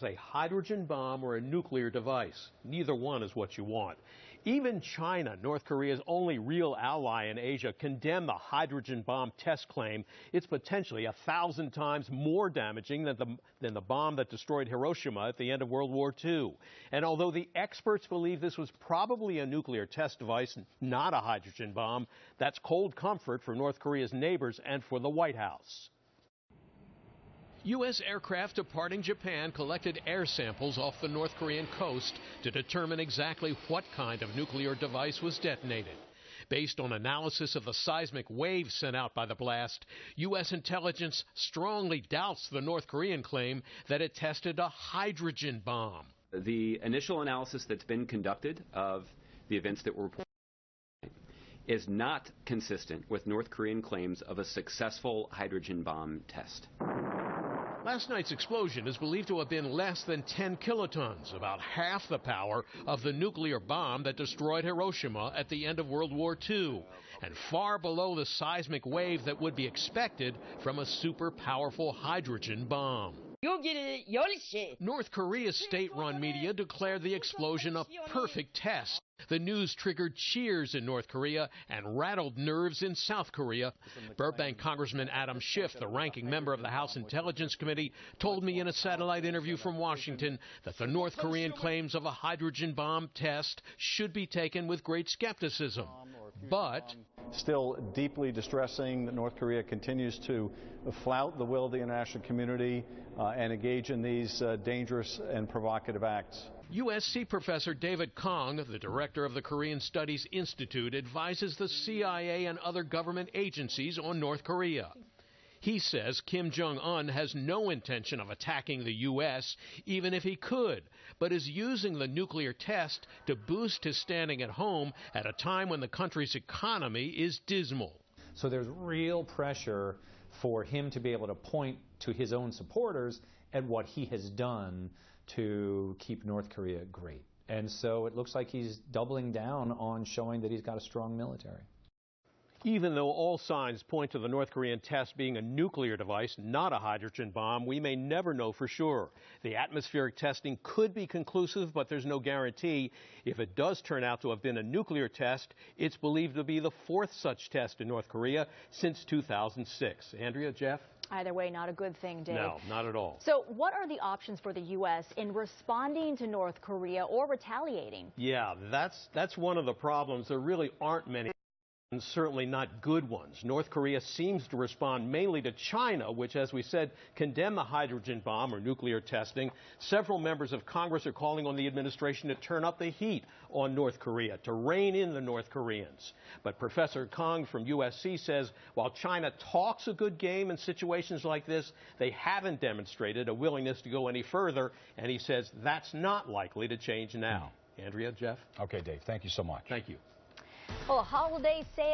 A hydrogen bomb or a nuclear device. Neither one is what you want. Even China, North Korea's only real ally in Asia, condemned the hydrogen bomb test claim. It's potentially 1,000 times more damaging than the bomb that destroyed Hiroshima at the end of World War II. And although the experts believe this was probably a nuclear test device, not a hydrogen bomb, that's cold comfort for North Korea's neighbors and for the White House. U.S. aircraft departing Japan collected air samples off the North Korean coast to determine exactly what kind of nuclear device was detonated. Based on analysis of the seismic waves sent out by the blast, U.S. intelligence strongly doubts the North Korean claim that it tested a hydrogen bomb. The initial analysis that's been conducted of the events that were reported is not consistent with North Korean claims of a successful hydrogen bomb test. Last night's explosion is believed to have been less than 10 kilotons, about half the power of the nuclear bomb that destroyed Hiroshima at the end of World War II, and far below the seismic wave that would be expected from a super powerful hydrogen bomb. North Korea's state-run media declared the explosion a perfect test. The news triggered cheers in North Korea and rattled nerves in South Korea. Burbank Congressman Adam Schiff, the ranking member of the House Intelligence Committee, told me in a satellite interview from Washington that the North Korean claims of a hydrogen bomb test should be taken with great skepticism. But still deeply distressing that North Korea continues to flout the will of the international community and engage in these dangerous and provocative acts. USC professor David Kong, the director of the Korean Studies Institute, advises the CIA and other government agencies on North Korea. He says Kim Jong-un has no intention of attacking the U.S., even if he could, but is using the nuclear test to boost his standing at home at a time when the country's economy is dismal. So there's real pressure for him to be able to point to his own supporters at what he has done to keep North Korea great. And so it looks like he's doubling down on showing that he's got a strong military. Even though all signs point to the North Korean test being a nuclear device, not a hydrogen bomb, we may never know for sure. The atmospheric testing could be conclusive, but there's no guarantee. If it does turn out to have been a nuclear test, it's believed to be the fourth such test in North Korea since 2006. Andrea, Jeff? Either way, not a good thing, Dave. No, not at all. So what are the options for the U.S. in responding to North Korea or retaliating? Yeah, that's one of the problems. There really aren't many. And certainly not good ones. North Korea seems to respond mainly to China, which, as we said, condemned the hydrogen bomb or nuclear testing. Several members of Congress are calling on the administration to turn up the heat on North Korea, to rein in the North Koreans. But Professor Kong from USC says while China talks a good game in situations like this, they haven't demonstrated a willingness to go any further, and he says that's not likely to change now. Andrea, Jeff? Okay, Dave, thank you so much. Well, a holiday sale